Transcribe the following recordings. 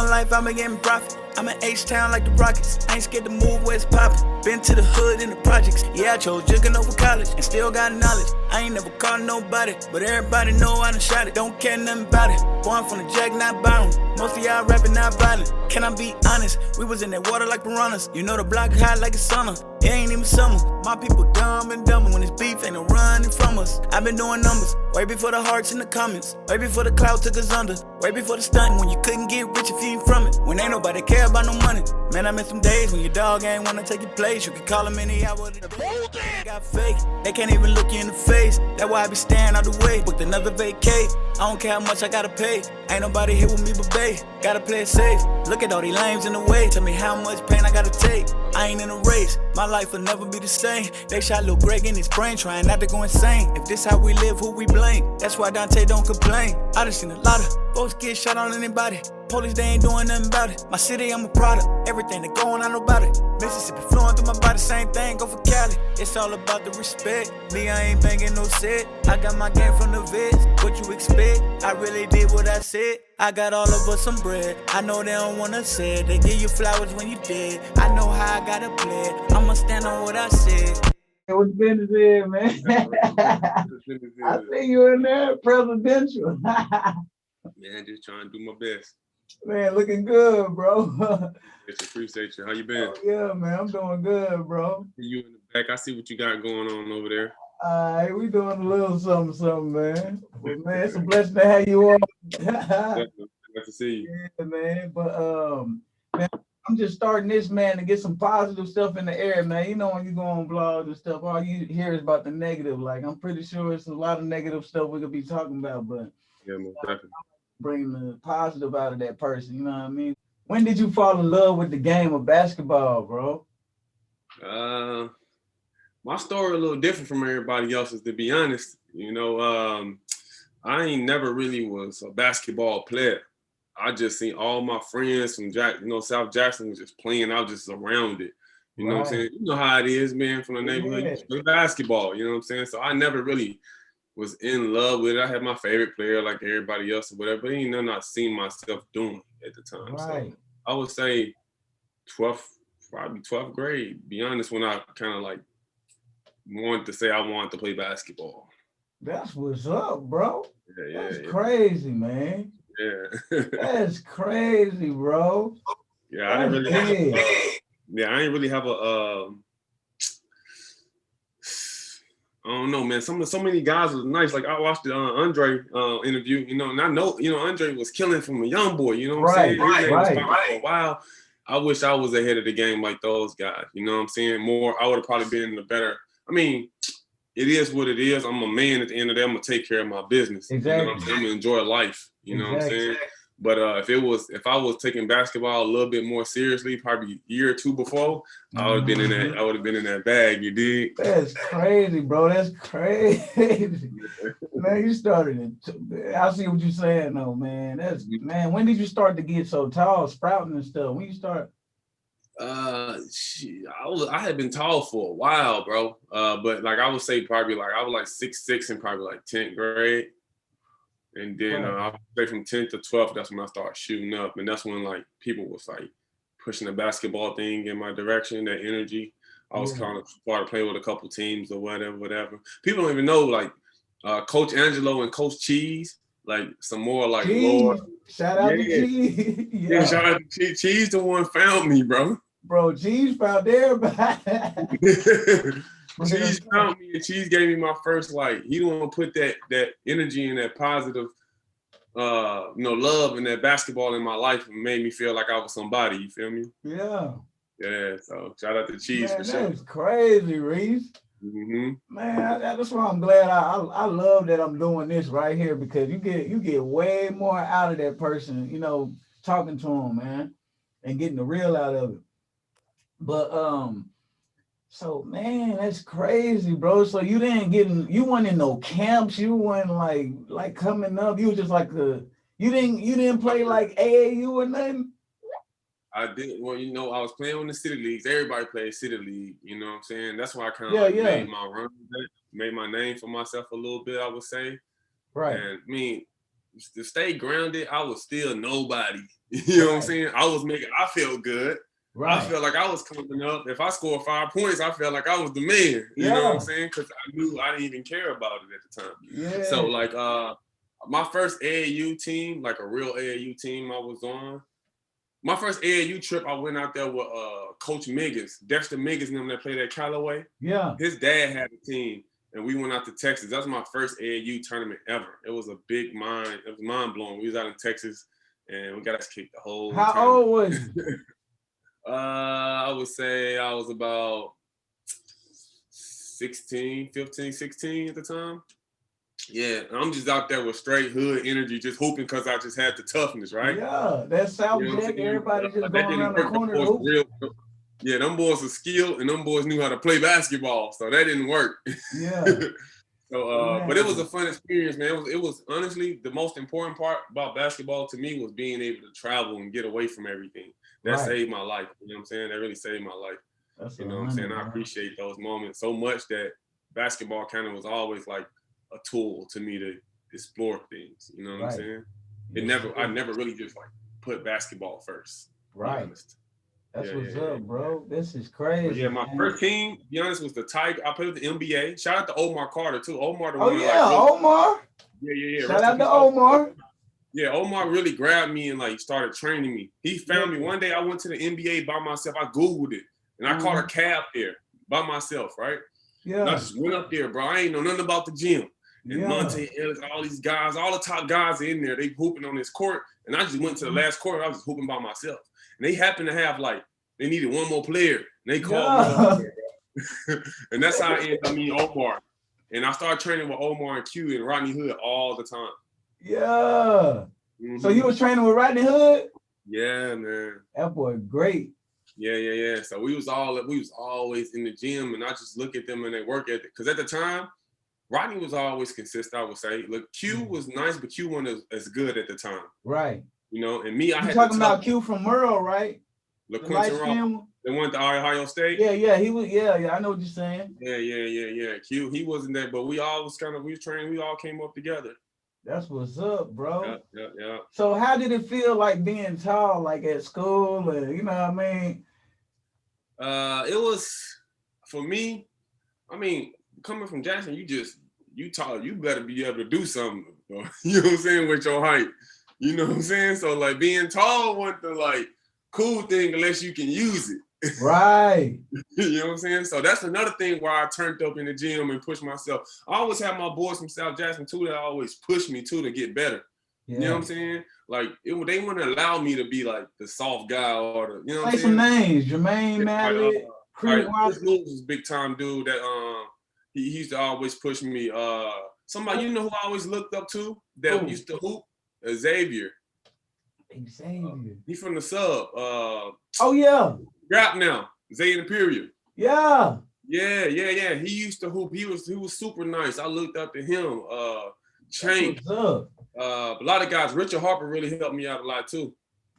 my life, I've been getting profit. I'm in H-Town like the Rockets. I ain't scared to move where it's poppin'. Been to the hood in the projects. Yeah, I chose jugging over college and still got knowledge. I ain't never called nobody, but everybody know I done shot it. Don't care nothing about it. Boy, I'm from the Jack, not bottom. Most of y'all rapping, not violent. Can I be honest? We was in that water like piranhas. You know the block hot like it's summer. It ain't even summer. My people dumb and dumber. When it's beef, ain't no running from us. I've been doing numbers way before the hearts in the comments. Way before the cloud took us under. Way before the stunt when you couldn't get rich if you ain't from it. When ain't nobody care about no money. Man, I miss some days when your dog ain't wanna take your place. You can call him any hour of the day. Got fake. They can't even look you in the face. That's why I be staring out the way. Booked another vacay. I don't care how much I gotta pay. Ain't nobody here with me but bae. Gotta play it safe. Look at all these lames in the way. Tell me how much pain I gotta take. I ain't in a race. My life will never be the same. They shot Lil Greg in his brain, trying not to go insane. If this how we live, who we blame? That's why Dontae don't complain. I done seen a lot of folks get shot on anybody. Police, they ain't doing nothing about it. My city, I'm a product. Everything that going on about it. Mississippi flowing through my body, same thing, go for Cali. It's all about the respect. Me, I ain't banging no set. I got my game from the vets. What you expect? I really did what I said. I got all of us some bread. I know they don't wanna say it. They give you flowers when you dead. I know how I gotta play it. I'ma stand on what I said. Hey, what's business is, man? I see you in there, presidential. Man, just trying to do my best. Man, looking good, bro. Appreciate you. How you been? Oh, yeah, man, I'm doing good, bro. You in the back. I see what you got going on over there. Hey, we doing a little something, man. But man, it's a blessing to have you on. Glad to see you. Yeah, man. But man, I'm just starting this, man, to get some positive stuff in the air, man. You know, when you go on blogs and stuff, all you hear is about the negative. Like, I'm pretty sure it's a lot of negative stuff we could be talking about, but yeah, most definitely. Bring the positive out of that person, you know what I mean? When did you fall in love with the game of basketball, bro? My story a little different from everybody else's, to be honest. You know, I ain't never really was a basketball player. I just seen all my friends from South Jackson was just playing. I was just around it. You know what I'm saying? You know how it is, man, from the neighborhood. You play basketball, you know what I'm saying? So I never really was in love with it. I had my favorite player like everybody else or whatever, but ain't nothing I seen myself doing at the time. So I would say 12th grade, be honest, when I kind of like wanted to say I wanted to play basketball. That's what's up, bro. Yeah, That's crazy, man. Yeah. That's crazy, bro. Yeah, I ain't really have a I don't know, man. So many guys was nice. Like I watched the Andre interview, you know, and I know, you know, Andre was killing from a young boy. You know what I'm saying? Right. For a while. I wish I was ahead of the game like those guys. You know what I'm saying? More, I would have probably been the better. I mean, it is what it is. I'm a man at the end of the day. I'm gonna take care of my business. Exactly. You know what I'm saying? I'm gonna enjoy life. You know what I'm saying? But if I was taking basketball a little bit more seriously, probably a year or two before, I would have been in that. I would have been in that bag. You dig? That's crazy, bro. That's crazy. Man, you started it. I see what you're saying, though, man. Man. When did you start to get so tall, sprouting and stuff? When you start? I had been tall for a while, bro. But like I would say, probably like I was like 6'6" in probably like 10th grade. And then I would say from 10th to 12th, that's when I started shooting up. And that's when like people was like pushing the basketball thing in my direction, that energy. I was kind of started playing with a couple teams or whatever. People don't even know like Coach Angelo and Coach Cheese, like some more like Lord. Shout out to Cheese. Yeah, shout out to Cheese. Cheese the one found me, bro. Bro, Cheese found everybody. Cheese found me, and Cheese gave me my first, like, he don't want to put that energy and that positive, love and that basketball in my life and made me feel like I was somebody, you feel me? Yeah. Yeah, so shout out to Cheese for sure. That's crazy, Reese. Mm-hmm. Man, that's why I'm glad I love that I'm doing this right here, because you get way more out of that person, you know, talking to them, man, and getting the real out of it. But so man, that's crazy, bro. So you weren't in no camps, you weren't like coming up. You was just like you didn't play like AAU or nothing. I did. Well, you know, I was playing on the city leagues. Everybody played city league. You know what I'm saying? That's why I kind of made my run, made my name for myself a little bit, I would say. Right. And I mean, to stay grounded, I was still nobody. You know what I'm saying? I felt good. Right. I felt like I was coming up. If I scored 5 points, I felt like I was the man. You know what I'm saying? Because I knew I didn't even care about it at the time. Yeah. So like my first AAU team, like a real AAU team I was on, my first AAU trip, I went out there with Coach Miggins, Dexter Miggins and them that played at Callaway. Yeah. His dad had a team, and we went out to Texas. That was my first AAU tournament ever. It was mind blowing. We was out in Texas, and we got us kicked the whole How tournament. old was you? I would say I was about 15, 16 at the time. Yeah, I'm just out there with straight hood energy, just hooping because I just had the toughness, right? Yeah, that's South Jack. Everybody just going around the corner to hoop. Yeah, them boys were skilled, and them boys knew how to play basketball, so that didn't work. Yeah. So, but it was a fun experience, man. It was honestly the most important part about basketball to me was being able to travel and get away from everything. That saved my life. You know what I'm saying? That really saved my life. That's you know what I'm saying? I appreciate those moments so much that basketball kind of was always like a tool to me to explore things. You know what I'm saying? I never really just like put basketball first. Right. That's what's up, bro. This is crazy. But yeah, my first team, to be honest, was the Tiger. I played with the NBA. Shout out to Omar Carter too. Omar, the one Omar. Yeah. Shout out to Omar. Yeah, Omar really grabbed me and like started training me. He found me one day. I went to the NBA by myself. I Googled it and I caught a cab there by myself, right? Yeah. And I just went up there, bro. I ain't know nothing about the gym. And Monte Ellis, all these guys, all the top guys are in there. They hooping on this court. And I just went to the last court. I was just hooping by myself. And they happened to have like, they needed one more player. And they called me up there, bro. And that's how I ended up meeting Omar. And I started training with Omar and Q and Rodney Hood all the time. Yeah. So you was training with Rodney Hood? Yeah, man. That boy great. Yeah. So we was always in the gym, and I just look at them and they work ethic. Because at the time, Rodney was always consistent, I would say. Look, Q was nice, but Q wasn't as good at the time. Right. You know, and me, I had talking about Q from Merle, right? LaQuinton They went to Ohio State. Yeah. He was. Yeah. I know what you're saying. Yeah. Q, he wasn't there, but we all came up together. That's what's up, bro. Yeah. So how did it feel like being tall, like at school, and you know what I mean? It was for me. I mean, coming from Jackson, you tall, you better be able to do something. You know what I'm saying, with your height. You know what I'm saying? So like being tall wasn't the like cool thing unless you can use it. Right. You know what I'm saying? So that's another thing why I turned up in the gym and pushed myself. I always have my boys from South Jackson too that always push me too to get better. Yeah. You know what I'm saying? Like they wouldn't allow me to be like the soft guy or the, you know what I'm saying? Some names, Jermaine Mallett, Chris was a big time dude that he used to always push me. Somebody you know who I always looked up to that used to hoop, Xavier. He's from the sub. Oh yeah. Rap now, Zay Imperial. Yeah. Yeah. He used to hoop. He was super nice. I looked up to him. Chank. A lot of guys. Richard Harper really helped me out a lot too.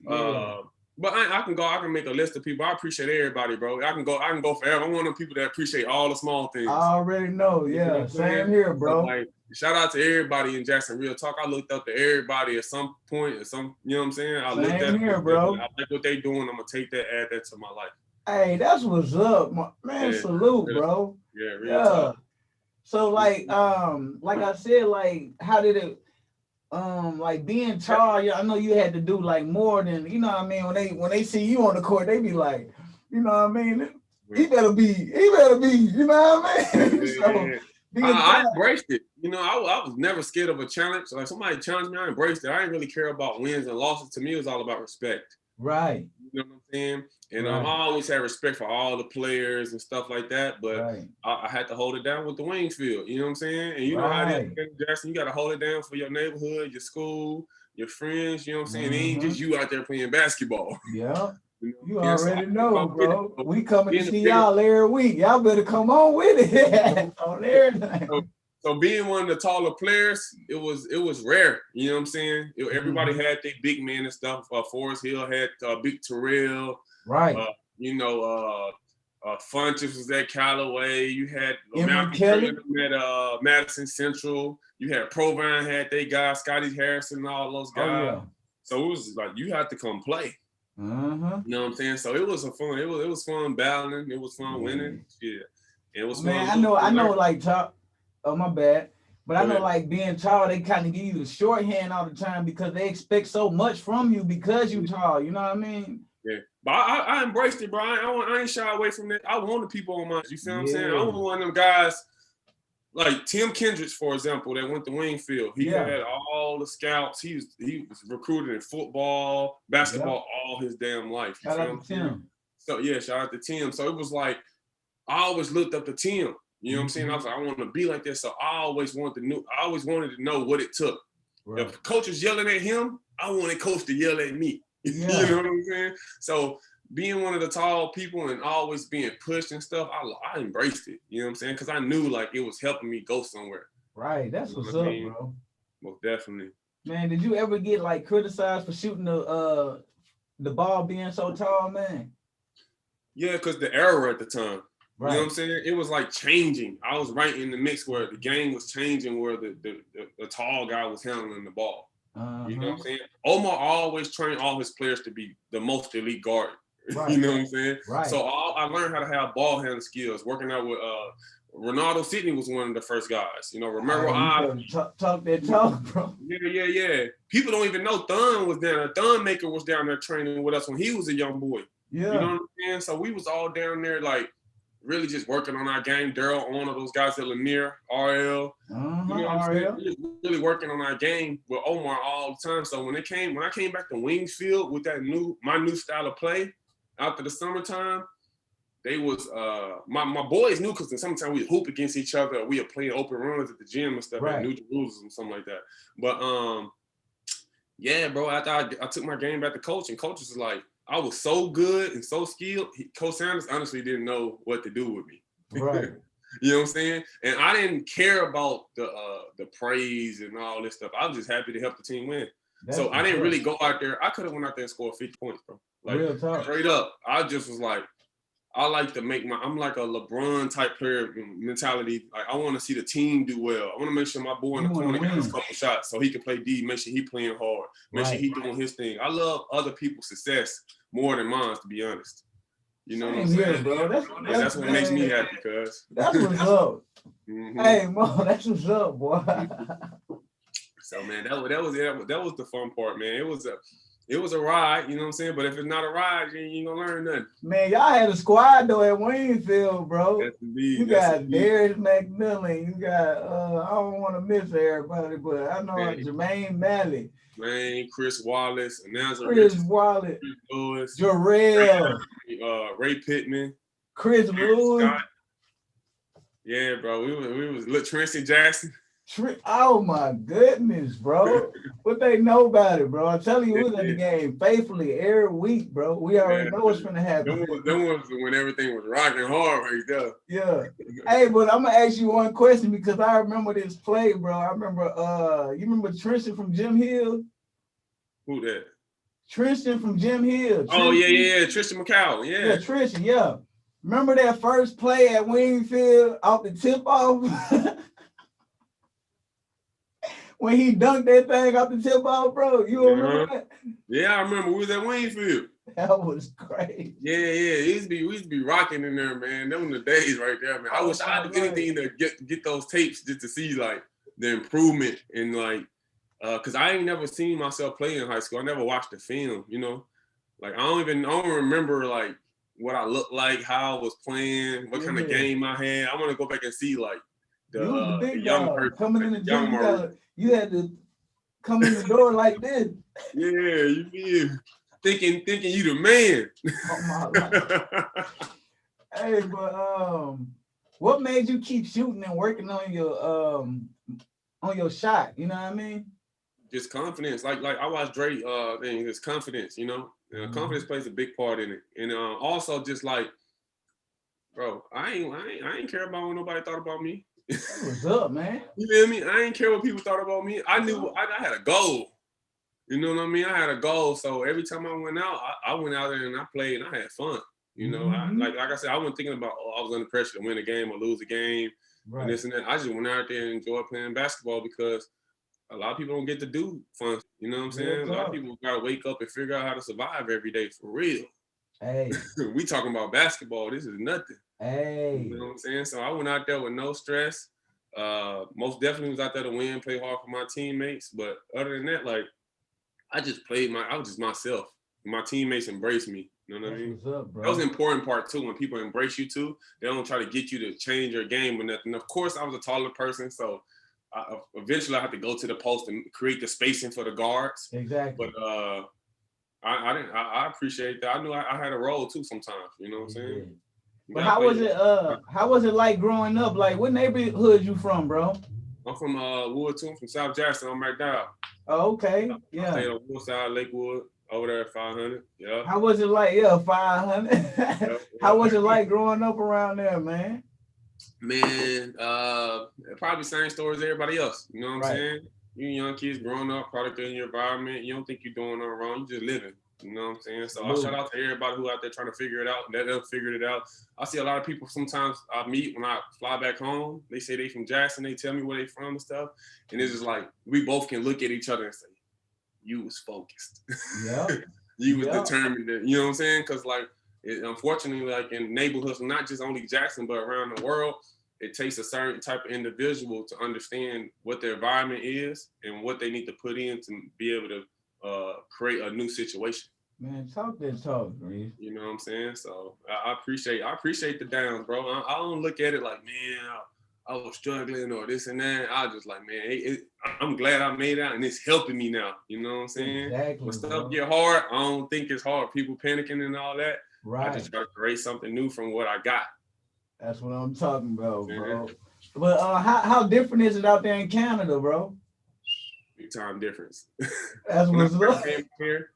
Yeah. But I can make a list of people. I appreciate everybody, bro. I can go forever. I'm one of them people that appreciate all the small things. I already know. Yeah, you know same here, bro. So, like, shout out to everybody in Jackson Real Talk. I looked up to everybody at some point, you know what I'm saying? Same here, bro. I like what they doing. I'm gonna take that, add that to my life. Hey, that's what's up, man. Yeah, salute, bro. Yeah, real talk. So like I said, like how did it like being tall, I know you had to do like more than, you know what I mean, when they see you on the court, they be like, you know what I mean, he better be, you know what I mean? I embraced it. You know, I was never scared of a challenge. Like somebody challenged me, I embraced it. I didn't really care about wins and losses. To me, it was all about respect. Right. You know what I'm saying? And I always had respect for all the players and stuff like that. But I had to hold it down with the Wingfield. You know what I'm saying? And you know how it is in Jackson. You got to hold it down for your neighborhood, your school, your friends. You know what I'm saying? It ain't just you out there playing basketball. Yeah. You already know, bro. We coming to see y'all every week. Y'all better come on with it. On everything. So being one of the taller players, it was rare. You know what I'm saying? Everybody had their big man and stuff. Forrest Hill had Big Terrell. Right. Funches was at Callaway. You had Emory Kelly at Madison Central. You had Provine had they guys, Scotty Harrison, and all those guys. Oh, yeah. So it was like you had to come play. Uh-huh. You know what I'm saying? So it was fun. It was fun battling. It was fun winning. Yeah. It was man, fun. I know like top. Oh, my bad. But I know like being tall, they kind of give you the shorthand all the time because they expect so much from you because you tall. You know what I mean? Yeah. But I embraced it, bro. I ain't shy away from that. I wanted people on my, you feel what I'm saying? I was one of them guys, like Tim Kendricks, for example, that went to Wingfield. He had all the scouts. He was recruited in football, basketball, all his damn life. You shout out to Tim. So yeah, shout out to Tim. So it was like, I always looked up to Tim. You know what I'm saying? I was like, I want to be like this. So I always wanted to know what it took. Right. If coach was yelling at him, I wanted coach to yell at me. You know what I'm saying? So being one of the tall people and always being pushed and stuff, I embraced it. You know what I'm saying? Because I knew like it was helping me go somewhere. Right. That's what's up, bro. Most definitely. Man, did you ever get like criticized for shooting the ball being so tall, man? Yeah, because the era at the time. Right. You know what I'm saying? It was like changing. I was right in the mix where the game was changing, where the tall guy was handling the ball. You know what I'm saying? Omar always trained all his players to be the most elite guard. Right. You know what I'm saying? Right. So I learned how to have ball handling skills. Working out with Ronaldo Sidney was one of the first guys. You know, remember talk that talk, bro. Yeah. People don't even know Thun was down there. Thun Maker was down there training with us when he was a young boy. Yeah. You know what I'm saying? So we was all down there like really just working on our game. Daryl, one of those guys at Lanier, RL. You know what I'm saying? We was really working on our game with Omar all the time. So when I came back to Wingfield with my new style of play after the summertime, they was my boys knew because in summertime we would hoop against each other. We would play open runs at the gym and stuff at New Jerusalem, something like that. But yeah, bro, after I took my game back to coach, and coach was like, I was so good and so skilled. Coach Sanders honestly didn't know what to do with me. Right. You know what I'm saying? And I didn't care about the praise and all this stuff. I was just happy to help the team win. So I didn't really go out there. I could have went out there and scored 50 points, bro. Like real talk. Straight up. I just was like, I like to I'm like a LeBron type player mentality. Like I want to see the team do well. I want to make sure my boy in the corner gets a couple shots so he can play D, make sure he playing hard, make sure he doing his thing. I love other people's success more than mine, to be honest. You know what I'm saying? Bro. That's what makes me happy, cuz. That's what's up. Hey, Mo, that's what's up, boy. So man, that was the fun part, man. It was a ride, you know what I'm saying? But if it's not a ride, you ain't gonna learn nothing. Man, y'all had a squad though at Wingfield, bro. That's indeed. You got Darius McMillan. You got I don't want to miss everybody, but I know Jermaine Malley. Man, Chris Wallace, Chris Wallace, Lewis, Jarrell, Ray Pittman, Chris Lewis. Scott. Yeah, bro. We was Tracy Jackson. Oh my goodness, bro. What they know about it, bro? I'm telling you, we was in the game faithfully every week, bro. We already know what's gonna happen. Them was when everything was rocking hard right there. Yeah. Hey, but I'm gonna ask you one question because I remember this play, bro. I remember you remember Tristan from Jim Hill? Who that? Tristan from Jim Hill. Oh yeah, Tristan McCall. Yeah, Tristan, yeah. Remember that first play at Wingfield off the tip off? When he dunked that thing off the tip off, bro, you remember that? Yeah, I remember. We was at Wingfield. That was great. Yeah. We used to be rocking in there, man. Them were the days right there, man. I wish I had anything to get those tapes just to see like the improvement and like, cause I ain't never seen myself play in high school. I never watched the film, you know. Like I don't remember like what I looked like, how I was playing, what kind of game I had. I want to go back and see like the big young person coming in the gym. You had to come in the door like this. Yeah, you feel thinking you the man. Oh my life. Hey, but what made you keep shooting and working on your shot? You know what I mean? Just confidence. Like I watched Dre thing. It's confidence. You know, confidence plays a big part in it, and also just like, bro, I ain't care about what nobody thought about me. What's up, man? You feel me? I ain't care what people thought about me. I knew I had a goal. You know what I mean? I had a goal. So every time I went out, I went out there and I played and I had fun. You know, like I said, I wasn't thinking about, I was under pressure to win a game or lose a game, and this and that. I just went out there and enjoyed playing basketball because a lot of people don't get to do fun. You know what I'm saying? A lot of people gotta wake up and figure out how to survive every day for real. Hey, we talking about basketball. This is nothing. Hey, you know what I'm saying? So I went out there with no stress. Most definitely was out there to win, play hard for my teammates. But other than that, like I just played I was just myself. My teammates embraced me. You know what I mean? What's up, bro? That was an important part too. When people embrace you too, they don't try to get you to change your game or nothing. Of course, I was a taller person, so eventually I had to go to the post and create the spacing for the guards. Exactly. But I appreciate that. I knew I had a role too sometimes. You know what I'm saying? But how was it like growing up? Like what neighborhood you from, bro? I'm from Wood too. I'm from South Jackson. I'm right there. Oh, okay. I stayed on Woodside, Lakewood, over there at 500. Yeah. How was it like? 500. How was it like growing up around there, man? Man, probably same story as everybody else. You know what I'm saying? You young kids growing up, product in your environment. You don't think you're doing nothing wrong. You just living. You know what I'm saying? So I shout out to everybody who out there trying to figure it out. That they'll figure it out. I see a lot of people sometimes I meet when I fly back home. They say they from Jackson. They tell me where they from and stuff. And it's just like, we both can look at each other and say, you was focused. Yeah. You was determined. You know what I'm saying? Because like, unfortunately, like in neighborhoods, not just only Jackson, but around the world, it takes a certain type of individual to understand what their environment is and what they need to put in to be able to create a new situation. Man, talk that talk, Maurice. You know what I'm saying? So I appreciate the downs, bro. I don't look at it like, man, I was struggling or this and that. I just like, man, I'm glad I made it out and it's helping me now. You know what I'm saying? Exactly. When stuff get hard, I don't think it's hard. People panicking and all that. Right. I just try to create something new from what I got. That's what I'm talking about, bro. But how different is it out there in Canada, bro? Big time difference. That's what's up. Came here,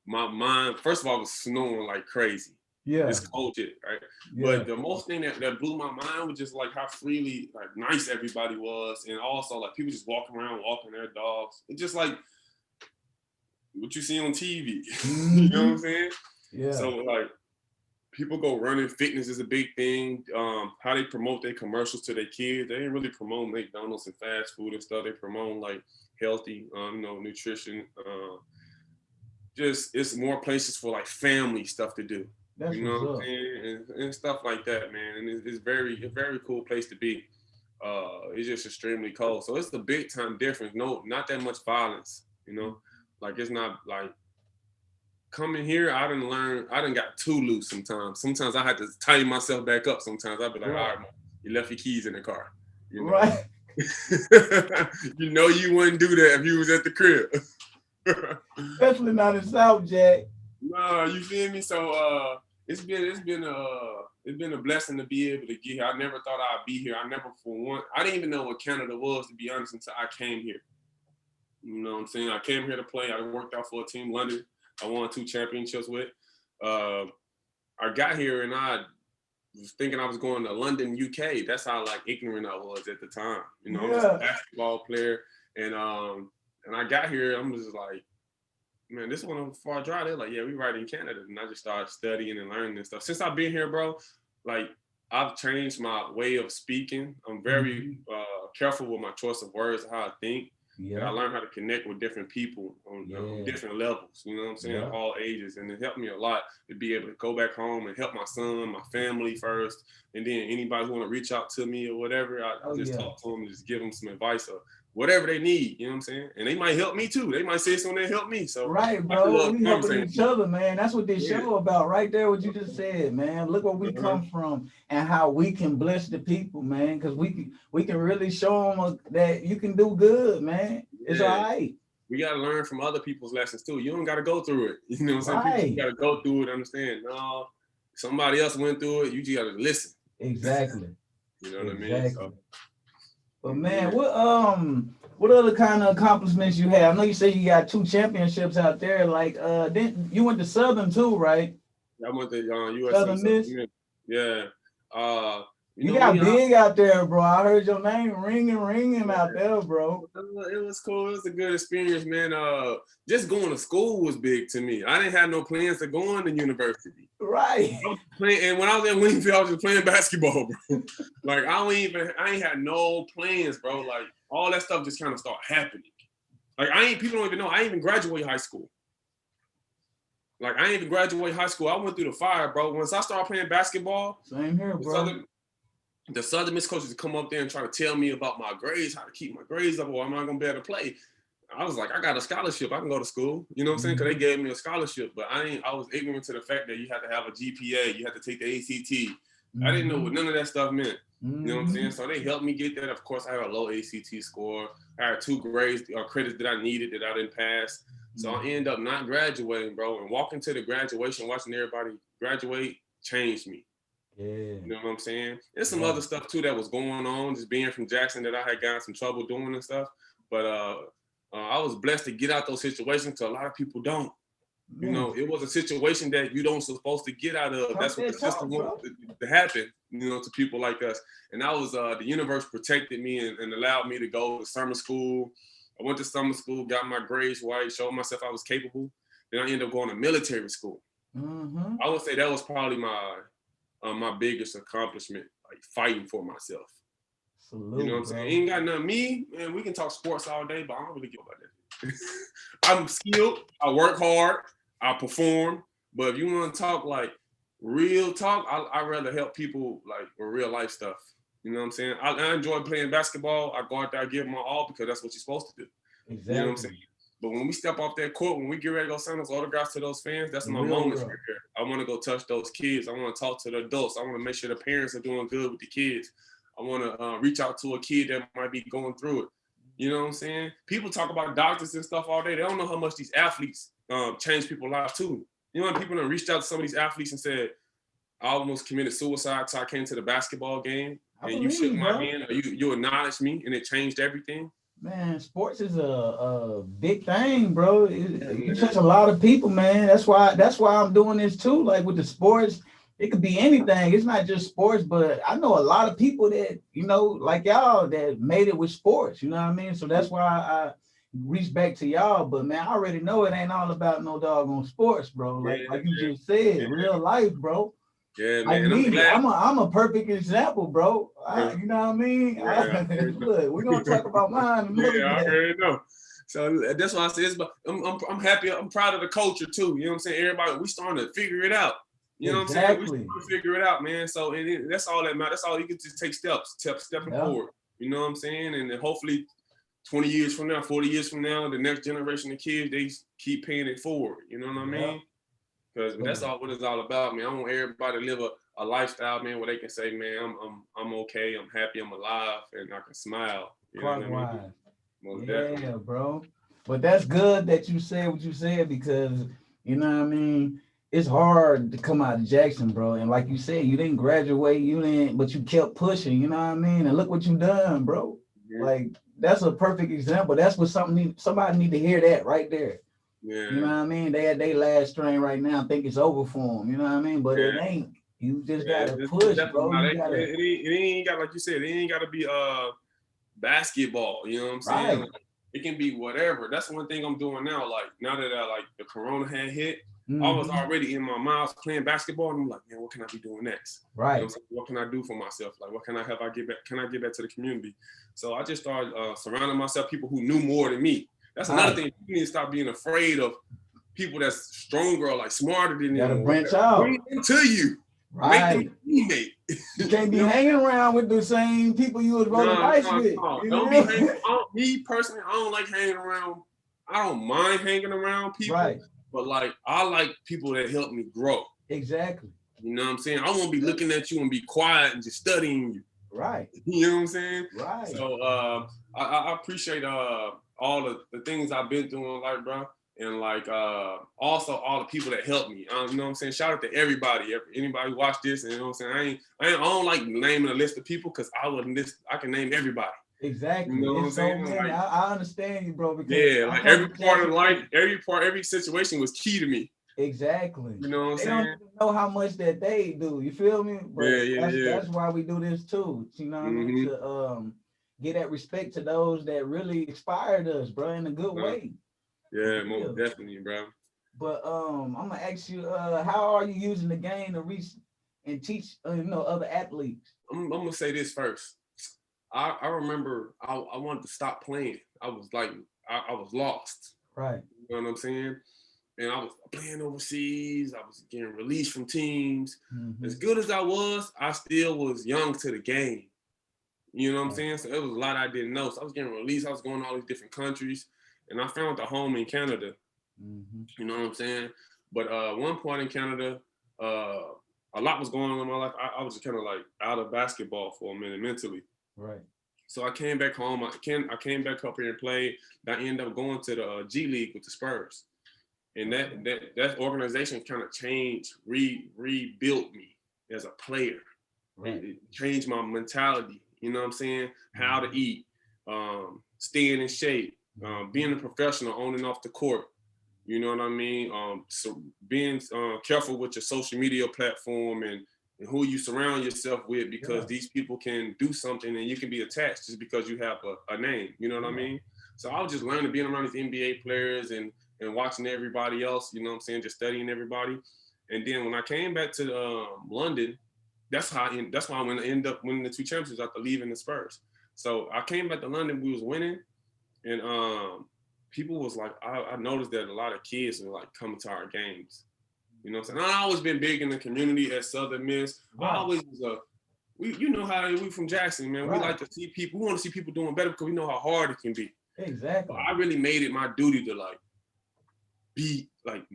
my mind, first of all, was snowing like crazy. Yeah. It's cold shit, right? Yeah. But the most thing that blew my mind was just like how freely, like nice everybody was. And also like people just walking around, walking their dogs. It's just like what you see on TV. You know what I'm saying? Yeah. So like people go running, fitness is a big thing. How they promote their commercials to their kids. They ain't really promote McDonald's and fast food and stuff. They promote like healthy, nutrition. Just it's more places for like family stuff to do. That's you know what I'm saying? And stuff like that, man. And it's a very cool place to be. It's just extremely cold. So it's a big time difference. No, not that much violence, you know? Like it's not like coming here, I done got too loose sometimes. Sometimes I had to tighten myself back up sometimes. I'd be like, all right, man, you left your keys in the car. You know? Right. You know you wouldn't do that if you was at the crib. Especially not in South Jack. No, you feel me? So it's been a blessing to be able to get here. I never thought I'd be here. I didn't even know what Canada was, to be honest, until I came here. You know what I'm saying? I came here to play. I worked out for a team, London. I won 2 championships with. I got here and I was thinking I was going to London, UK. That's how like ignorant I was at the time. You know, I was a basketball player, and I got here. I'm just like, man, this one on far drive. They're like, yeah, we right in Canada, and I just started studying and learning and stuff. Since I've been here, bro, like I've changed my way of speaking. I'm very careful with my choice of words, how I think. Yeah. I learned how to connect with different people on different levels, you know what I'm saying, all ages. And it helped me a lot to be able to go back home and help my son, my family first. And then anybody who want to reach out to me or whatever, I just talk to them and just give them some advice or whatever they need, you know what I'm saying? And they might help me too. They might say something that help me. So right, bro. We helping each other, man. That's what this show about right there, what you just said, man. Look where we come from and how we can bless the people, man, because we can really show them that you can do good, man. It's all right. We got to learn from other people's lessons too. You don't got to go through it. You know what I'm saying? People got to go through it, understand. No, somebody else went through it. You just got to listen. Exactly. You know what I mean? So, but man, what other kind of accomplishments you have? I know you say you got 2 championships out there. Like, then you went to Southern too, right? I went to US Southern Miss. Yeah. You got big out there, bro. I heard your name ringing out there, bro. It was cool. It was a good experience, man. Just going to school was big to me. I didn't have no plans to go on to university. Right. I was playing, and when I was in Wingfield, I was just playing basketball, bro. Like I ain't had no plans, bro. Like all that stuff just kind of started happening. Like people don't even know. I ain't even graduate high school. Like I ain't even graduate high school. I went through the fire, bro. Once I started playing basketball, same here, bro. The Southern Miss coaches would come up there and try to tell me about my grades, how to keep my grades up, or am I gonna be able to play? I was like, I got a scholarship. I can go to school. You know what I'm saying? Because they gave me a scholarship, but I was ignorant to the fact that you had to have a GPA, you had to take the ACT. I didn't know what none of that stuff meant. You know what I'm saying? So they helped me get that. Of course, I had a low ACT score. I had 2 grades or credits that I needed that I didn't pass. So I ended up not graduating, bro. And walking to the graduation, watching everybody graduate, changed me. Yeah. You know what I'm saying? There's some other stuff too that was going on, just being from Jackson, that I had gotten some trouble doing and stuff. But I was blessed to get out those situations because a lot of people don't. You know, it was a situation that you don't supposed to get out of. That's what the system wanted to happen, you know, to people like us. And that was the universe protected me and allowed me to go to summer school. I went to summer school, got my grades right, showed myself I was capable. Then I ended up going to military school. I would say that was probably my biggest accomplishment, like fighting for myself. Salute, you know what I'm saying? Ain't got nothing. Me, man, we can talk sports all day, but I don't really give about that. I'm skilled. I work hard. I perform. But if you want to talk like real talk, I'd rather help people like with real life stuff. You know what I'm saying? I enjoy playing basketball. I go out there, I give my all because that's what you're supposed to do. Exactly. You know what I'm saying? But when we step off that court, when we get ready to go sign those autographs to those fans, that's my moments right there. I want to go touch those kids. I want to talk to the adults. I want to make sure the parents are doing good with the kids. I want to reach out to a kid that might be going through it. You know what I'm saying? People talk about doctors and stuff all day. They don't know how much these athletes change people's lives too. You know, people have reached out to some of these athletes and said, I almost committed suicide till I came to the basketball game. And you shook my hand, or you acknowledged me, and it changed everything. Man, sports is a big thing, bro. You touch a lot of people, man. That's why I'm doing this too. Like with the sports, it could be anything. It's not just sports, but I know a lot of people that, you know, like y'all that made it with sports. You know what I mean? So that's why I reach back to y'all. But man, I already know it ain't all about no doggone sports, bro. Like you just said, real life, bro. Yeah, man. I'm a perfect example, bro. You know what I mean? Look, we're gonna talk about mine. I already know. So that's why I say but I'm happy. I'm proud of the culture too. You know what I'm saying? Everybody, we starting to figure it out. You know what I'm saying? We starting to figure it out, man. So that's all that matters. That's all you can just take stepping forward. You know what I'm saying? And then hopefully 20 years from now, 40 years from now, the next generation of kids, they keep paying it forward. You know what I mean? Because that's all what it's all about, man. I want everybody to live a lifestyle, man, where they can say, man, I'm okay, I'm happy, I'm alive, and I can smile. You know what I mean? Yeah, bro. But that's good that you said what you said because, you know what I mean? It's hard to come out of Jackson, bro. And like you said, you didn't graduate, but you kept pushing, you know what I mean? And look what you done, bro. Yeah. Like, that's a perfect example. That's what somebody need to hear that right there. Yeah. You know what I mean? They at their last strain right now, think it's over for them. You know what I mean? But it ain't. You just gotta push, bro. It ain't got, like you said, it ain't gotta be basketball. You know what I'm saying? Right. Like, it can be whatever. That's one thing I'm doing now. Like now that like the corona had hit, I was already in my mind playing basketball, and I'm like, man, what can I be doing next? Right. You know what can I do for myself? Like, what can I help? Can I get back to the community? So I just started surrounding myself people who knew more than me. That's another thing. You need to stop being afraid of people that's stronger or like smarter than you. Gotta branch out. Bring them to you. Right. Make them a teammate. You can't be hanging around with the same people you was rolling dice with. Don't be hanging. Me personally, I don't like hanging around. I don't mind hanging around people. Right. But like, I like people that help me grow. Exactly. You know what I'm saying? I won't be looking at you and be quiet and just studying you. Right. You know what I'm saying? Right. So I appreciate all the things I've been through in life, bro. And like also all the people that helped me. You know what I'm saying? Shout out to everybody. Anybody watch this, and you know what I'm saying? I don't like naming a list of people because I can name everybody. Exactly. You know what I'm saying? So like, I understand you, bro. Because like every part of life, every situation was key to me. Exactly. You know what I'm They saying? don't even know how much that they do. You feel me? But that's why we do this too. You know what I mean? To get that respect to those that really inspired us, bro, in a good way. Yeah, most definitely, bro. But I'm gonna ask you, how are you using the game to reach and teach other athletes? I'm gonna say this first. I remember I wanted to stop playing. I was like I was lost. Right. You know what I'm saying? And I was playing overseas. I was getting released from teams. Mm-hmm. As good as I was, I still was young to the game. You know what I'm saying? So it was a lot I didn't know. So I was getting released. I was going to all these different countries. And I found a home in Canada. Mm-hmm. You know what I'm saying? But one point in Canada, a lot was going on in my life. I was just kind of like out of basketball for a minute mentally. Right. So I came back home. I came back up here and played. I ended up going to the G League with the Spurs. And that organization kind of changed, rebuilt me as a player. Right. It changed my mentality. You know what I'm saying? How to eat, staying in shape, being a professional on and off the court. You know what I mean? So being careful with your social media platform and who you surround yourself with, because these people can do something and you can be attached just because you have a name. You know what I mean? So I was just learning, being around these NBA players and watching everybody else, you know what I'm saying, just studying everybody. And then when I came back to London, that's why I ended up winning the 2 championships after leaving the Spurs. So I came back to London, we was winning, and people was like, I noticed that a lot of kids were like coming to our games. You know what I'm saying? I always been big in the community at Southern Miss. Right. I always was you know how we from Jackson, man. Right. We like to see people, we want to see people doing better because we know how hard it can be. Exactly. But I really made it my duty to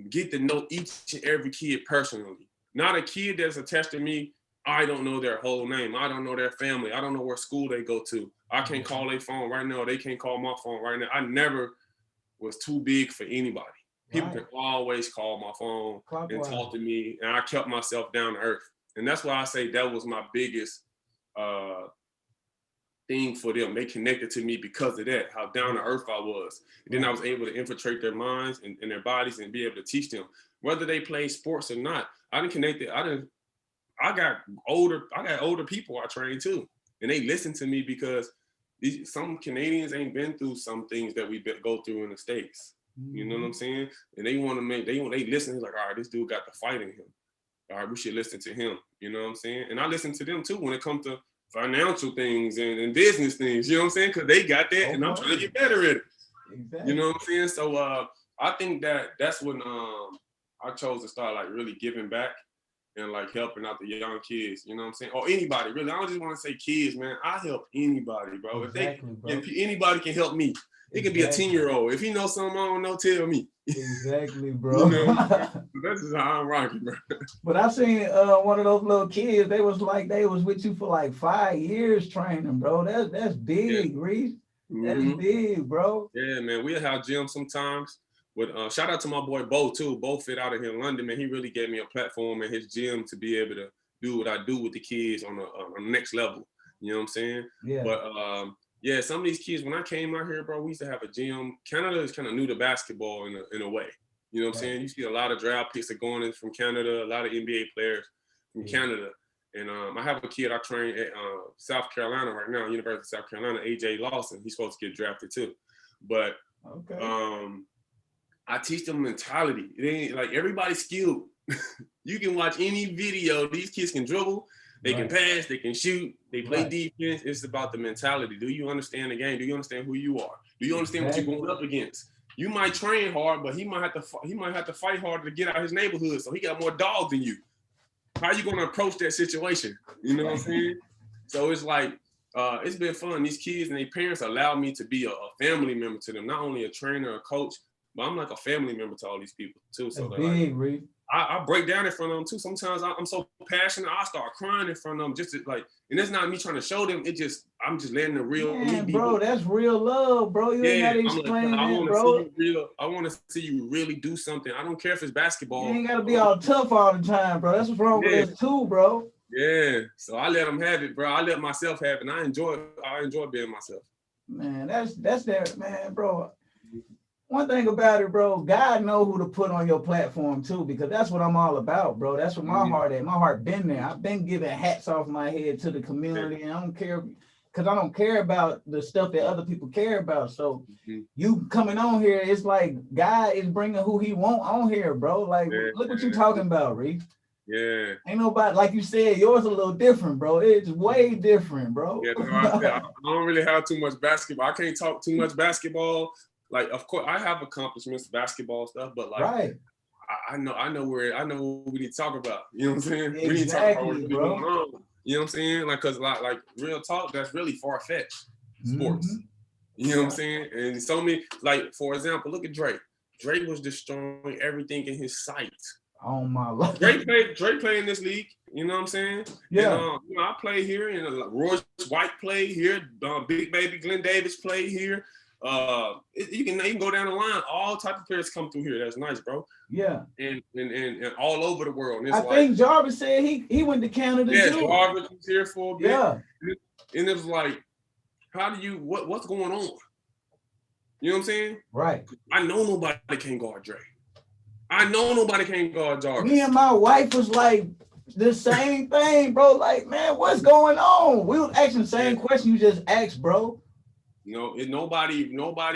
get to know each and every kid personally. Not a kid that's attached to me, I don't know their whole name. I don't know their family. I don't know what school they go to. I can't call their phone right now. They can't call my phone right now. I never was too big for anybody. People can always call my phone and talk to me, and I kept myself down to earth. And that's why I say that was my biggest thing for them. They connected to me because of that, how down to earth I was. And then I was able to infiltrate their minds and their bodies and be able to teach them, whether they play sports or not. I got older people I train too, and they listen to me because some Canadians ain't been through some things that we go through in the States. You know what I'm saying? And they want to they listen. He's like, all right, this dude got the fight in him. All right, we should listen to him. You know what I'm saying? And I listen to them too when it comes to financial things and business things. You know what I'm saying? Because they got that, and I'm trying to get better at it. Exactly. You know what I'm saying? So I think that's when I chose to start like really giving back and like helping out the young kids, you know what I'm saying? Or anybody, really. I don't just want to say kids, man. I help anybody, bro. Exactly, if anybody can help me, it could be a 10-year-old. If he knows something I don't know, tell me. Exactly, bro. You know, that's just how I'm rocking, bro. But I seen one of those little kids, they was with you for like 5 years training, bro. That's big, Reese. That is big, bro. Yeah, man. We'll have gyms sometimes. But shout out to my boy Bo too. Bo fit out of here in London, man. He really gave me a platform in his gym to be able to do what I do with the kids on the next level. You know what I'm saying? Yeah. But yeah, some of these kids, when I came out here, bro, we used to have a gym. Canada is kind of new to basketball in a way. You know what I'm saying? You see a lot of draft picks that going in from Canada, a lot of NBA players from Canada. And I have a kid I train at South Carolina right now, University of South Carolina, AJ Lawson. He's supposed to get drafted too. But I teach them mentality. It ain't like everybody's skilled. You can watch any video. These kids can dribble, they can pass, they can shoot, they play defense. It's about the mentality. Do you understand the game? Do you understand who you are? Do you understand what you're going up against? You might train hard, but he might have to fight harder to get out of his neighborhood. So he got more dogs than you. How are you going to approach that situation? You know what I'm saying? So it's like, it's been fun. These kids and their parents allow me to be a family member to them, not only a trainer or coach, but I'm like a family member to all these people too. So big, like, I break down in front of them too. Sometimes I'm so passionate, I start crying in front of them just to, like, and it's not me trying to show them. I'm just letting the real me be. Bro, that's real love, bro. You ain't gotta explain it, bro. I want to see you really do something. I don't care if it's basketball. You ain't gotta be all tough all the time, bro. That's what's wrong with us too, bro. Yeah. So I let them have it, bro. I let myself have it, and I enjoy being myself. Man, that's there, man, bro. one thing about it, bro, God know who to put on your platform too, because that's what I'm all about, bro. That's what my heart at. My heart been there. I've been giving hats off my head to the community, and I don't care, because I don't care about the stuff that other people care about. So you coming on here, it's like God is bringing who he want on here, bro. Like, look what you talking about, Reese. Yeah. Ain't nobody, like you said, yours a little different, bro. It's way different, bro. Yeah, no, I don't really have too much basketball. I can't talk too much basketball. Like, of course, I have accomplishments, basketball stuff, but like, right. I know what we need to talk about. You know what I'm saying? Exactly, we need to talk about what's really bro. going on. You know what I'm saying? Like, cause like real talk, that's really far-fetched sports. You know what I'm saying? And so many, like, for example, look at Drake. Drake was destroying everything in his sight. Oh my Lord. Drake played in this league. You know what I'm saying? Yeah. And, you know, I play here, and Royce White played here. Big Baby Glenn Davis played here. You can go down the line. All type of players come through here. That's nice, bro. Yeah. And all over the world. And I think Jarvis said he went to Canada too. Yeah, Jarvis was here for a bit. Yeah. And it was like, how do you what's going on? You know what I'm saying? Right. I know nobody can guard Drake. I know nobody can guard Jarvis. Me and my wife was like the same thing, bro. Like, man, what's going on? We was asking the same question you just asked, bro. You know, nobody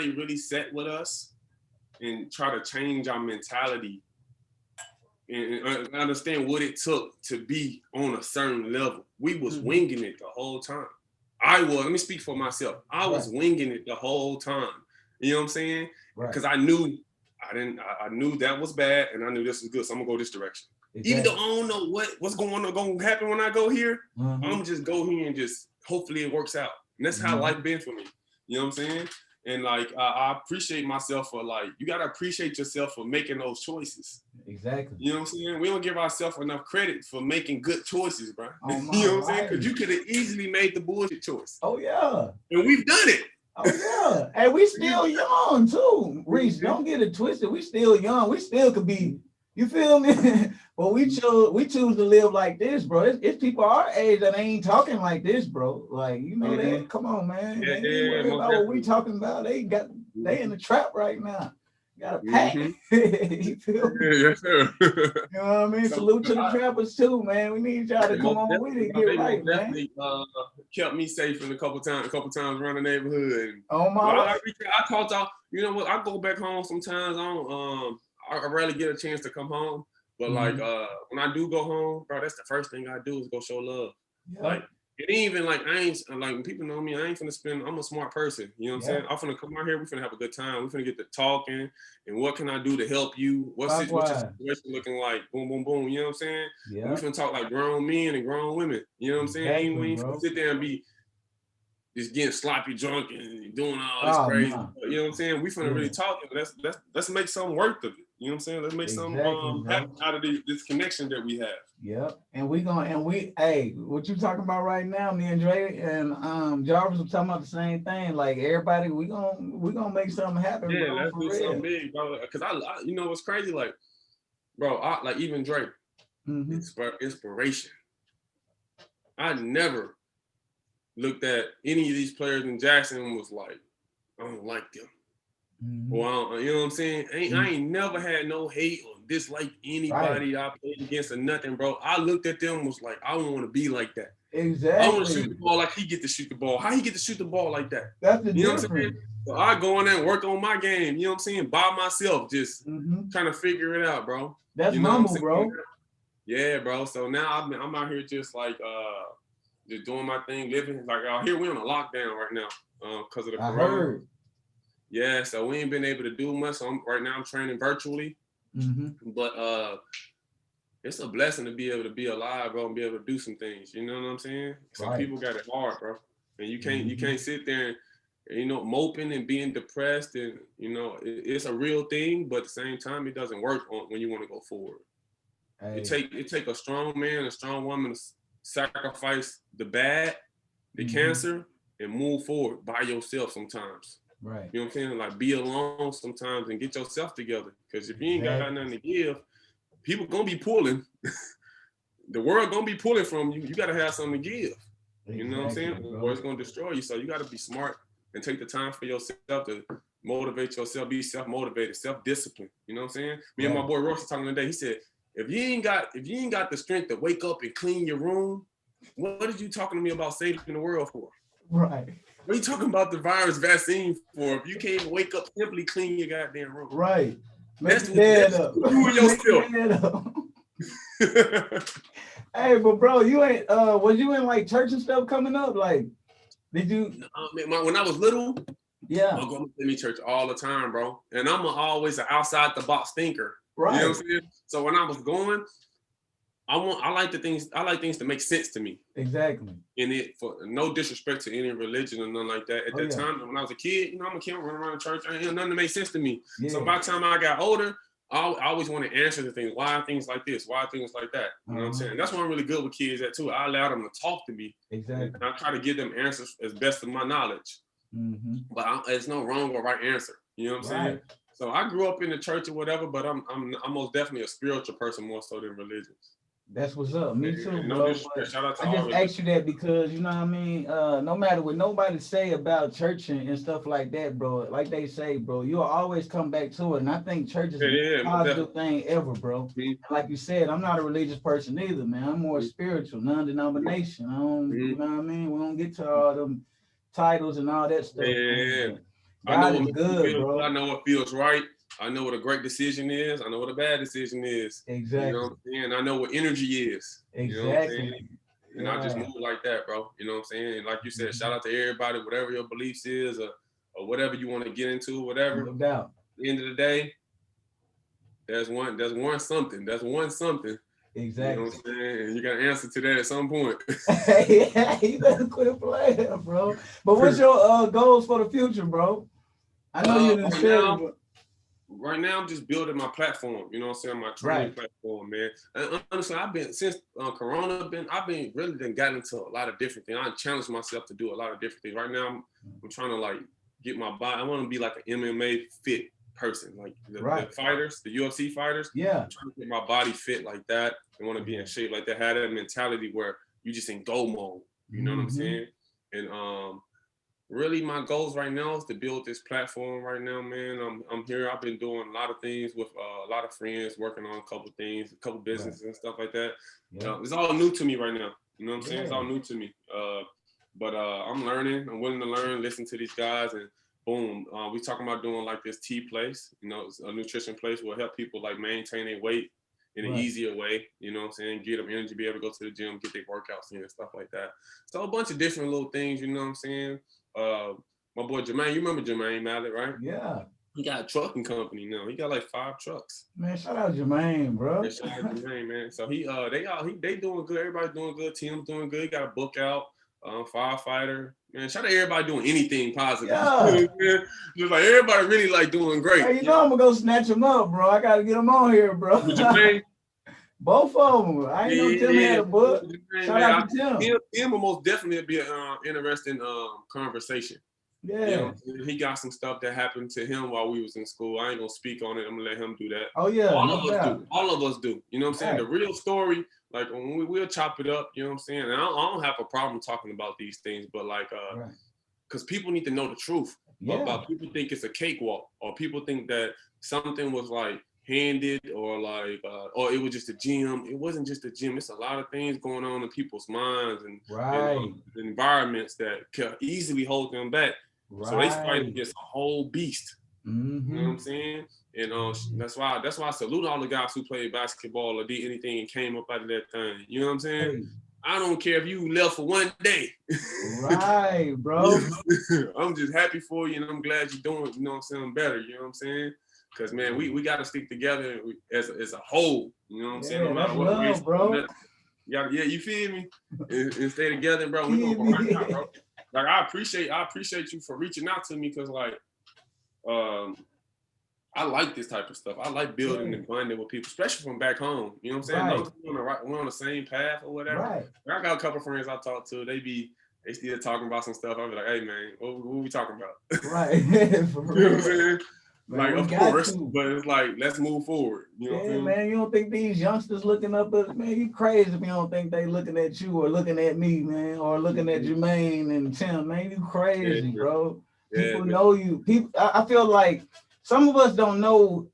really sat with us and try to change our mentality and understand what it took to be on a certain level. We was winging it the whole time. Let me speak for myself. I was winging it the whole time. You know what I'm saying? Because I knew that was bad, and I knew this was good, so I'm gonna go this direction. Exactly. Even though I don't know what's going to happen when I go here, I'm gonna just go here and just hopefully it works out. And that's how life been for me. You know what I'm saying? And like I appreciate myself for, like, you gotta appreciate yourself for making those choices. Exactly. You know what I'm saying? We don't give ourselves enough credit for making good choices, bro. Oh, you know what I'm saying? Because you could have easily made the bullshit choice. Oh yeah. And we've done it. Oh yeah. And we still young too. Reese, don't get it twisted. We still young. We still could be, you feel me? But we choose to live like this, bro. It's people our age that ain't talking like this, bro. Like, you know that. Come on, man. They ain't worried about what we talking about. They in the trap right now. Got a pack. You feel me? Yeah, yes, sir. You know what I mean? Salute to the trappers too, man. We need y'all to come on with it, get right, man. Kept me safe in a couple times around the neighborhood. Oh my God. I called y'all. You know what? I go back home sometimes. I rarely get a chance to come home. But like when I do go home, bro, that's the first thing I do is go show love. Yeah. Like, it ain't even like, I ain't, like, when people know me, I ain't finna spend, I'm a smart person. You know what I'm saying? I'm finna come out here, we finna have a good time. We finna get to talking, and what can I do to help you? What's your situation looking like? Boom, boom, boom. You know what I'm saying? Yeah. We finna talk like grown men and grown women. You know what I'm saying? We ain't finna sit there and be just getting sloppy drunk and doing all this crazy. No. You know what I'm saying? We finna really talk. Let's make something worth of it. You know what I'm saying? Let's make something out of this connection that we have. Yep. And hey, what you talking about right now, me and Dre and Jarvis were talking about the same thing. Like, everybody, we gonna make something happen. Yeah, bro, let's do something big, bro. Cause I you know what's crazy? Like, bro, like even Drake, inspiration. I never looked at any of these players in Jackson and was like, I don't like them. Well, you know what I'm saying? I ain't never had no hate or dislike anybody I played against or nothing, bro. I looked at them and was like, I want to be like that. Exactly. I want to shoot the ball like he get to shoot the ball. How he get to shoot the ball like that? That's the you know difference. What I'm saying? So I go in there and work on my game, you know what I'm saying? By myself, just trying to figure it out, bro. That's you know humble, bro. Yeah, bro. So now I'm out here just like just doing my thing, living. Like out here, we're on a lockdown right now because of the corona. I heard. Yeah, so we ain't been able to do much. So right now I'm training virtually. But it's a blessing to be able to be alive, bro, and be able to do some things. You know what I'm saying? Some people got it hard, bro. And you can't sit there and, you know, moping and being depressed, and, you know, it's a real thing, but at the same time, it doesn't work when you want to go forward. Hey. It take a strong man, a strong woman to sacrifice the bad, the cancer, and move forward by yourself sometimes. Right. You know what I'm saying? Like, be alone sometimes and get yourself together. Because if you ain't got nothing to give, people gonna be pulling. The world gonna be pulling from you. You gotta have something to give. You know what I'm saying? Or it's gonna destroy you. So you gotta be smart and take the time for yourself to motivate yourself, be self-motivated, self-disciplined. You know what I'm saying? Me and my boy Ross was talking today. He said, if you ain't got the strength to wake up and clean your room, what are you talking to me about saving the world for? Right. What are you talking about the virus vaccine for if you can't wake up, simply clean your goddamn room? Right. That's what yourself. Hey, but bro, you ain't was you in like church and stuff coming up? Like, did you? When I was little, yeah, I go to church all the time, bro. And I'm always an outside the box thinker. Right. You know what I'm saying? So when I was going, I like things to make sense to me. Exactly. In it, for no disrespect to any religion or nothing like that. At that time, when I was a kid, I'm a kid running around the church. I ain't nothing to make sense to me. Yeah. So by the time I got older, I always want to answer the things. Why are things like this? Why are things like that? You know what I'm saying? That's why I'm really good with kids at too. I allow them to talk to me. Exactly. And I try to give them answers as best of my knowledge. Mm-hmm. But there's no wrong or right answer. You know what I'm saying? So I grew up in the church or whatever, but I'm most definitely a spiritual person more so than religious. That's what's up. Me too, no bro. Shout out to I just asked you that because, you know what I mean? No matter what nobody say about church and stuff like that, bro, like they say, bro, you'll always come back to it. And I think church is the positive thing ever, bro. Mm-hmm. Like you said, I'm not a religious person either, man. I'm more spiritual, non-denomination. I don't, you know what I mean? We don't get to all them titles and all that stuff. Yeah. God is good, bro. I know what feels right. I know what a great decision is. I know what a bad decision is. Exactly. You know what I'm saying? I know what energy is. Exactly. You know what I'm saying? And I just move like that, bro. You know what I'm saying? And like you said, shout out to everybody, whatever your beliefs is or whatever you want to get into, whatever. No doubt. At the end of the day, there's one something. That's one something. Exactly. You know what I'm saying? And you got to answer to that at some point. Yeah, you better quit playing, bro. But what's your goals for the future, bro? I know you didn't say it, but right now, I'm just building my platform. You know what I'm saying? My training platform, man. And honestly, I've been since Corona. I've been really gotten into a lot of different things. I challenged myself to do a lot of different things. Right now, I'm trying to like get my body. I want to be like an MMA fit person, like the fighters, the UFC fighters. Yeah, I'm trying to get my body fit like that. I want to be in shape like that. Have that mentality where you just in go mode. You know what I'm saying? And really, my goals right now is to build this platform right now, man. I'm here. I've been doing a lot of things with a lot of friends, working on a couple things, a couple businesses and stuff like that. Yeah. It's all new to me right now. You know what I'm saying? It's all new to me. But I'm learning. I'm willing to learn, listen to these guys, and boom. We talking about doing like this tea place. You know, it's a nutrition place will help people like maintain their weight in an easier way, you know what I'm saying? Get them energy, be able to go to the gym, get their workouts in and stuff like that. So a bunch of different little things, you know what I'm saying? My boy Jermaine, you remember Jermaine Mallet, right? Yeah. He got a trucking company now. He got like 5 trucks. Man, shout out Jermaine, bro. Yeah, shout out Jermaine, man. So they doing good. Everybody's doing good. Tim's doing good. He got a book out. Firefighter. Man, shout out everybody doing anything positive. Yeah. Just like everybody really like doing great. Hey, you know I'm gonna go snatch him up, bro. I gotta get him on here, bro. Jermaine. Both of them. I ain't know Tim had a book. Shout out to Tim. Tim will most definitely be an interesting conversation. Yeah. You know, he got some stuff that happened to him while we was in school. I ain't gonna speak on it. I'm gonna let him do that. Oh yeah. All of us do. You know what I'm saying? Right. The real story, like when we'll chop it up, you know what I'm saying? And I don't have a problem talking about these things, but like because people need to know the truth. About people think it's a cakewalk, or people think that something was like handed or like or it was just a gym. It wasn't just a gym. It's a lot of things going on in people's minds and environments that can easily hold them back. So they fight against a whole beast. Mm-hmm. You know what I'm saying? And that's why I salute all the guys who played basketball or did anything and came up out of that thing. You know what I'm saying? Hey. I don't care if you left for one day. Right, bro. I'm just happy for you, and I'm glad you're doing, you know what I'm saying, better. You know what I'm saying? Because, man, we got to stick together as a whole. You know what I'm saying? No matter what love, bro. Yeah, you feel me? And stay together, bro. We gonna go right now, bro. Like I appreciate you for reaching out to me, because like I like this type of stuff. I like building and bonding with people, especially from back home. You know what I'm saying? We're on the same path or whatever. Right. I got a couple of friends I talk to. They still talking about some stuff. I be like, hey man, what we talking about? Right. You know what I'm saying? Man, like, of course, but it's like, let's move forward. You know what I'm saying? Man, you don't think these youngsters looking up at, man, you crazy if you don't think they looking at you or looking at me, man, or looking at Jermaine and Tim, man, you crazy, bro. People know you. I feel like some of us don't know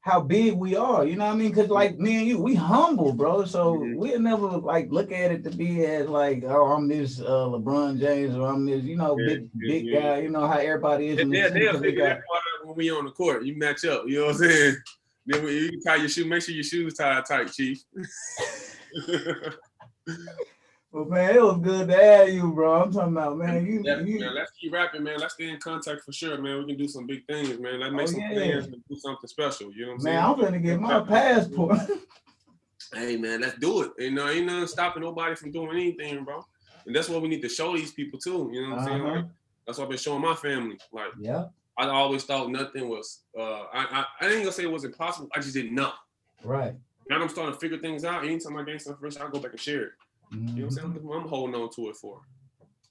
how big we are. You know what I mean? Because like me and you, we humble, bro. So we'll never like look at it to be as like, oh, I'm this LeBron James or I'm this, big guy. You know how everybody is in the city. They'll figure that part out when we on the court. You match up. You know what I'm saying? Then you tie your shoe. Make sure your shoes tied tight, Chief. Well, man, it was good to have you, bro. I'm talking about, man. Man, let's keep rapping, man. Let's stay in contact for sure, man. We can do some big things, man. Let's make some plans and do something special. You know what I'm saying? Man, I'm gonna get my passport. Hey, man, let's do it. You know, ain't nothing stopping nobody from doing anything, bro. And that's what we need to show these people too. You know what I'm saying? Like, that's what I've been showing my family. Like, I always thought nothing was. I ain't gonna say it was impossible. I just didn't know. Right. Now I'm starting to figure things out. Anytime I gain something fresh, I'll go back and share it. You know what I'm saying? I'm holding on to it for.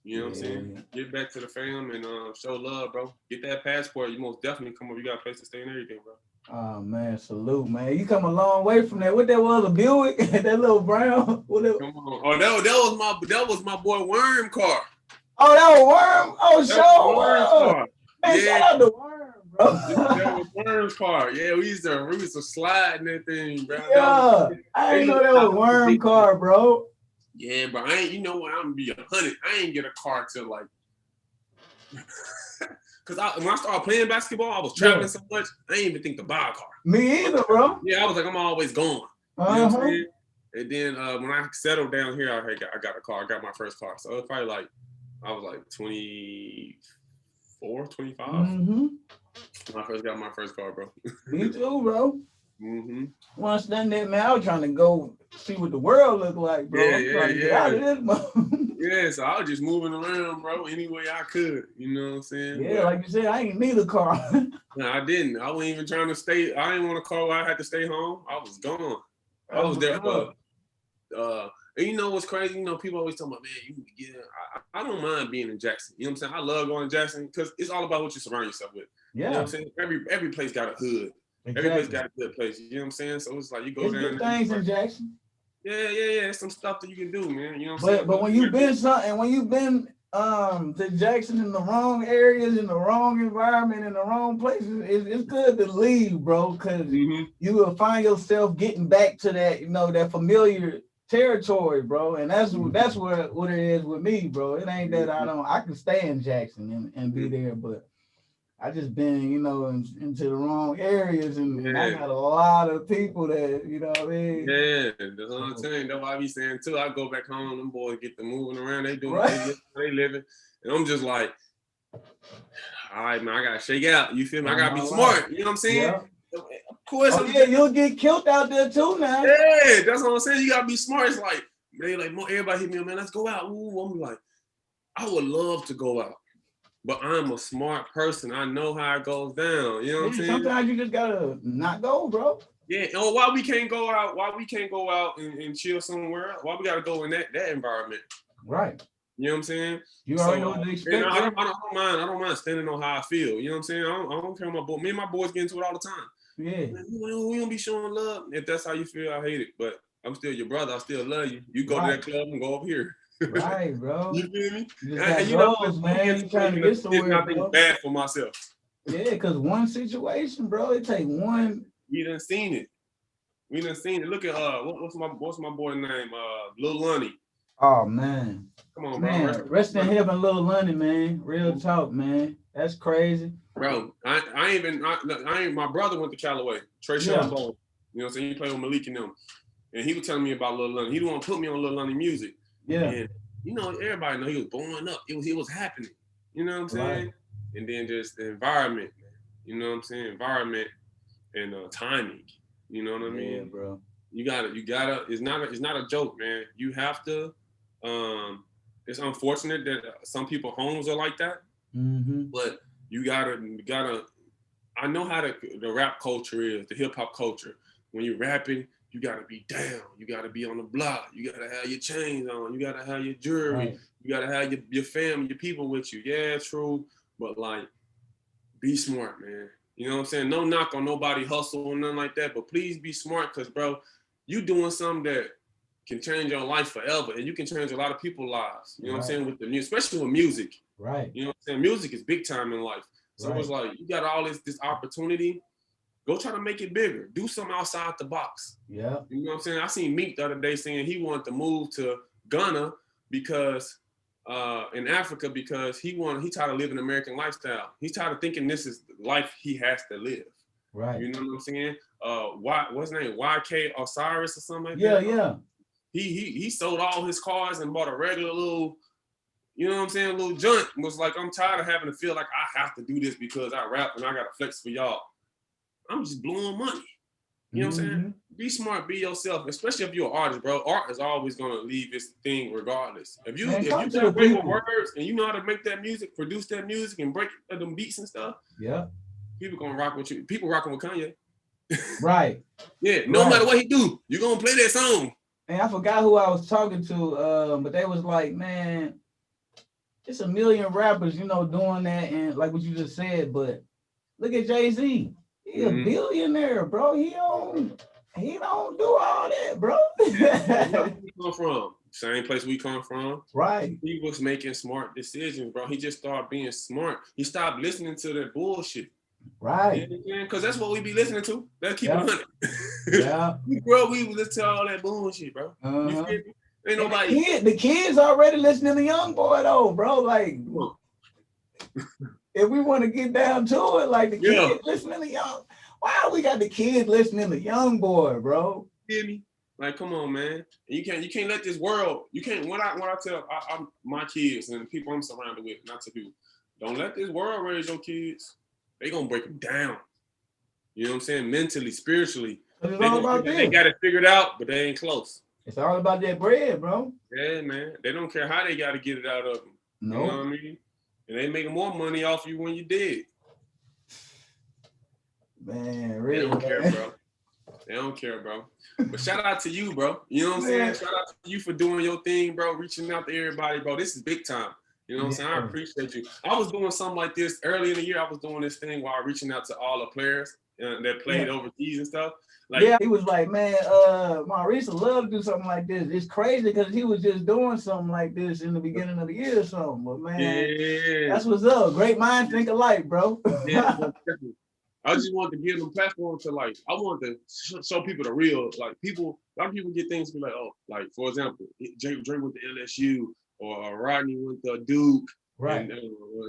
You know what I'm saying? Get back to the fam and show love, bro. Get that passport. You most definitely come up. You got a place to stay and everything, bro. Oh man, salute, man. You come a long way from that. What that was, a Buick? That little brown? Come on. Oh, that was my boy Worm car. Oh, that was Worm? Oh, sure. Worm's car. Man, shout out to Worm, bro. That was Worm's car. Yeah, we used to slide in that thing, bro. Yeah, I didn't know that was Worm car, bro. Yeah, but I ain't, you know what, I'm gonna be 100. I ain't get a car till like, cause when I started playing basketball, I was traveling so much, I didn't even think to buy a car. Me either, bro. Yeah, I was like, I'm always gone. You know what I'm saying? And then when I settled down here, I got a car. I got my first car. So it was probably like, I was like 24, 25. When I first got my first car, bro. Me too, bro. Once done that, man, I was trying to go see what the world looked like, bro. Get out of this, so I was just moving around, bro, any way I could. You know what I'm saying? Yeah, like you said, I ain't need a car. No, I didn't. I wasn't even trying to stay. I didn't want a car where I had to stay home. I was gone. I was there for. And you know what's crazy? You know, people always tell me, man, I don't mind being in Jackson. You know what I'm saying? I love going to Jackson because it's all about what you surround yourself with. Yeah. You know what I'm saying? Every place got a hood. Exactly. Every place got a good place. You know what I'm saying? So it's like you go down. Good things in Jackson. Yeah. It's some stuff that you can do, man. You know what I'm saying? But when you've been to Jackson in the wrong areas, in the wrong environment, in the wrong places, it's good to leave, bro, because you will find yourself getting back to that, that familiar territory, bro. And that's what it is with me, bro. It ain't that I can stay in Jackson and be there, but I just been, into the wrong areas, and I got a lot of people that, you know what I mean? Yeah, that's what I'm saying. That's what I be saying too. I go back home, them boys get to moving around, they doing they living, and I'm just like, all right, man, I gotta shake out. You feel me? I gotta be smart. You know what I'm saying? Yeah. Of course. You'll get killed out there too now. Yeah, that's what I'm saying. You gotta be smart. It's like everybody hit me up, man. Let's go out. Ooh, I'm like, I would love to go out. But I'm a smart person. I know how it goes down. You know what I'm saying? Sometimes you just gotta not go, bro. Yeah. Oh, why we can't go out? Why we can't go out and chill somewhere else? Why we gotta go in that environment? Right. You know what I'm saying? You already know what to expect. I don't mind standing on how I feel. You know what I'm saying? I don't care about me and my boys get into it all the time. Yeah. We don't be showing love. If that's how you feel, I hate it. But I'm still your brother. I still love you. You go to that club and go over here. Right, bro. You feel me? You goals, man. You trying to get somewhere, nothing bad for myself. Yeah, because one situation, bro, it take one. We done seen it. Look at what's my boy name? Lil Lunny. Oh man. Come on, man. bro. Rest in heaven, Lil Lunny, man. Real talk, man. That's crazy. Bro, I ain't my brother went to Callaway. Trey Sean Ball. You know what I'm saying? He played with Malik and them. And he was telling me about Lil Lunny. He didn't want to put me on Lil Lunny music. Yeah. And everybody know he was blowing up. It was happening. You know what I'm saying? Right. And then just the environment, man. You know what I'm saying? Environment and timing. You know what I mean? Yeah, bro. You gotta. It's not a joke, man. You have to. It's unfortunate that some people homes are like that. But you gotta. I know how the rap culture is, the hip hop culture. When you're rapping, you gotta be down. You gotta be on the block. You gotta have your chains on. You gotta have your jewelry. Right. You gotta have your family, your people with you. Yeah, true. But like, be smart, man. You know what I'm saying? No knock on nobody hustle or nothing like that. But please be smart, cause bro, you doing something that can change your life forever, and you can change a lot of people's lives. You know what I'm saying? With the music, especially with music. Right. You know what I'm saying? Music is big time in life. So it's like, you got all this opportunity. Go try to make it bigger. Do something outside the box. Yeah. You know what I'm saying? I seen Meek the other day saying he wanted to move to Ghana because in Africa, because he tired of living an American lifestyle. He's tired of thinking this is the life he has to live. Right. You know what I'm saying? What's his name? YK Osiris or something like that? Yeah, yeah. He sold all his cars and bought a regular little, you know what I'm saying, little joint. Was like, I'm tired of having to feel like I have to do this because I rap and I gotta flex for y'all. I'm just blowing money. You know what I'm saying? Be smart, be yourself, especially if you're an artist, bro. Art is always gonna leave its thing regardless. If you got great words and you know how to make that music, produce that music and break them beats and stuff, yeah, people gonna rock with you. People rocking with Kanye. Right. Yeah, no matter what he do, you gonna play that song. And I forgot who I was talking to, but they was like, man, it's a million rappers, you know, doing that, and like what you just said, but look at Jay-Z. He a billionaire, bro. He don't do all that, bro. Where we come from? Same place we come from. Right. He was making smart decisions, bro. He just started being smart. He stopped listening to that bullshit. Right. Because that's what we be listening to. Let's keep it running. Yeah. Bro, we listen to all that bullshit, bro. You feel me? Ain't nobody. The kids already listening to Young Boy though, bro. Like, if we want to get down to it, like the kids listening to Young. Why we got the kids listening to Young Boy, bro? You feel me? Like, come on, man. You can't let this world. You can't. When I tell my kids and the people I'm surrounded with, not to people, don't let this world raise your kids. They gonna break them down. You know what I'm saying? Mentally, spiritually. It's all about this. They got it figured out, but they ain't close. It's all about that bread, bro. Yeah, man. They don't care how they got to get it out of them. No. You know what I mean? And they making more money off you when you dead. Man, really? They don't care, bro. They don't care, bro. But shout out to you, bro. You know what I'm saying? Shout out to you for doing your thing, bro. Reaching out to everybody, bro. This is big time. You know what I'm saying? I appreciate you. I was doing something like this early in the year. I was doing this thing while reaching out to all the players that played overseas and stuff. Like, he was like, man, Maurice would love to do something like this. It's crazy because he was just doing something like this in the beginning of the year or something. But man, that's what's up. Great minds think alike, bro. I just wanted to give them platform to, like, I wanted to show people the real, like, people, a lot of people get things to be like, oh, like, for example, Dre went to LSU or Rodney went to Duke. Right. And,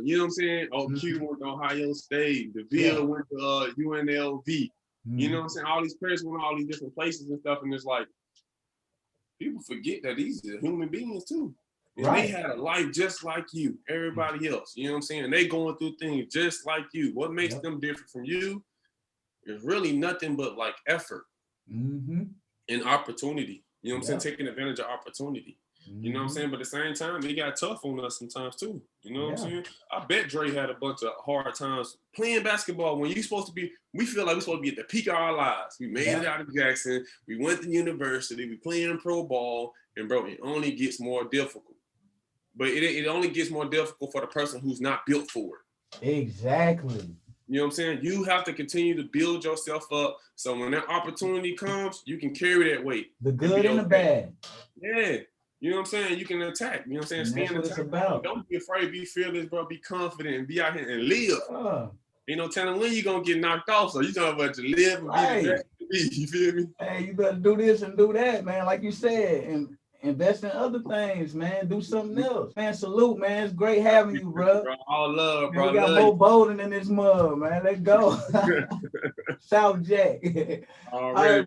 you know what I'm saying? Oh, Q went to Ohio State. DeVille went to UNLV. You know what I'm saying? All these players went to all these different places and stuff, and it's like, people forget that these are human beings too. And they had a life just like you, everybody else. You know what I'm saying? They going through things just like you. What makes them different from you is really nothing but like effort and opportunity. You know what I'm saying? Taking advantage of opportunity. You know what I'm saying? But at the same time, they got tough on us sometimes too. You know what I'm saying? I bet Dre had a bunch of hard times playing basketball when you supposed to be, we feel like we're supposed to be at the peak of our lives. We made it out of Jackson. We went to university. We playing pro ball. And bro, it only gets more difficult. But it only gets more difficult for the person who's not built for it. Exactly. You know what I'm saying? You have to continue to build yourself up. So when that opportunity comes, you can carry that weight. The good and the bad. Yeah. You know what I'm saying? You can attack. You know what I'm saying? Stand attack. About. Don't be afraid. Be fearless, bro. Be confident and be out here and live. Ain't no telling when you're going to get knocked off. So you know about to live and be the best you be. You feel me? Hey, you better do this and do that, man. Like you said, and invest in other things, man. Do something else. Man, salute, man. It's great having you, bro. All love, bro. Man, we got more Bolden in this mud, man. Let's go. South Jack. All right.